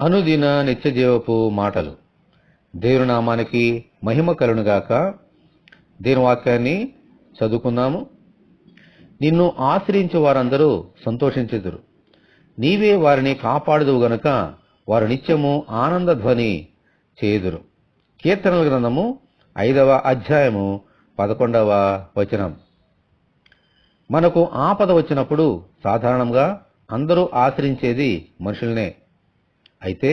అనుదిన నిత్యజీవపు మాటలు. దేవుని నామానికి మహిమ కలుగునుగాక. దేవుని వాక్యాన్ని చదువుకుందాము. నిన్ను ఆశ్రయించే వారందరూ సంతోషించెదరు. నీవే వారిని కాపాడుదువు గనుక వారు నిత్యము ఆనంద ధ్వని చేయుదురు. కీర్తనల గ్రంథము 5వ అధ్యాయము 11వ వచనం. మనకు ఆపద వచ్చినప్పుడు సాధారణంగా అందరూ ఆశ్రయించేది మనుషులనే. అయితే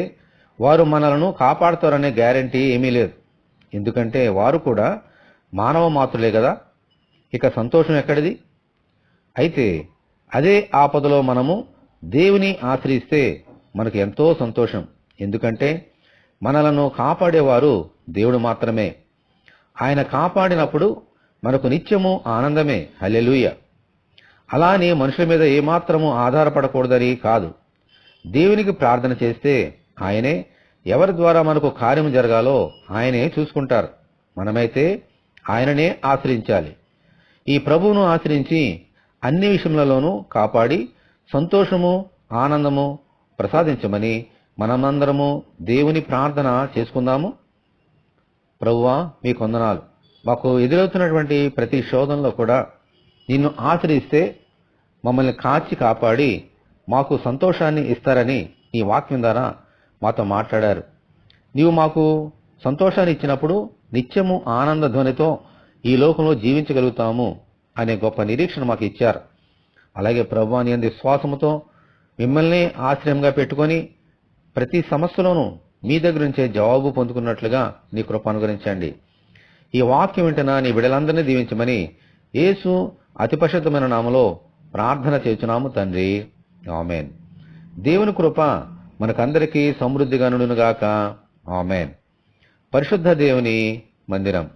వారు మనలను కాపాడుతారనే గ్యారంటీ ఏమీ లేదు. ఎందుకంటే వారు కూడా మానవ మాత్రులే కదా. ఇక సంతోషం ఎక్కడిది? అయితే అదే ఆపదలో మనము దేవుని ఆశ్రయిస్తే మనకు ఎంతో సంతోషం. ఎందుకంటే మనలను కాపాడేవారు దేవుడు మాత్రమే. ఆయన కాపాడినప్పుడు మనకు నిత్యము ఆనందమే. హల్లెలూయా. అలానే మనుషుల మీద ఏమాత్రము ఆధారపడకూడదని కాదు. దేవునికి ప్రార్థన చేస్తే ఆయనే ఎవరి ద్వారా మనకు కార్యము జరగాలో ఆయనే చూసుకుంటారు. మనమైతే ఆయననే ఆశ్రయించాలి. ఈ ప్రభువును ఆశ్రయించి అన్ని విషయములలోనూ కాపాడి సంతోషము ఆనందము ప్రసాదించమని మనమందరము దేవుని ప్రార్థన చేసుకుందాము. ప్రభువా, మీకు వందనాలు. మాకు ఎదురవుతున్నటువంటి ప్రతి శోధనలో కూడా నిన్ను ఆశ్రయిస్తే మమ్మల్ని కాచి కాపాడి మాకు సంతోషాన్ని ఇస్తారని నీ వాక్యం ద్వారా మాతో మాట్లాడారు. నీవు మాకు సంతోషాన్ని ఇచ్చినప్పుడు నిత్యము ఆనంద ధ్వనితో ఈ లోకంలో జీవించగలుగుతాము అనే గొప్ప నిరీక్షణ మాకు ఇచ్చారు. అలాగే ప్రభువా, నీ యందు విశ్వాసముతో మిమ్మల్ని ఆశ్రయంగా పెట్టుకొని ప్రతి సమస్యలోనూ మీ దగ్గర నుంచే జవాబు పొందుకున్నట్లుగా నీ కృప అనుగ్రహించండి. ఈ వాక్యం వింటున్న నీ బిడ్డలందరినీ దీవించమని యేసు అతి పరిశుద్ధమైన నామములో ప్రార్థన చేస్తున్నాము తండ్రి. ఆమేన్. దేవుని కృప మనకందరికీ సమృద్ధిగా నుండునుగాక. ఆమేన్. పరిశుద్ధ దేవుని మందిరం.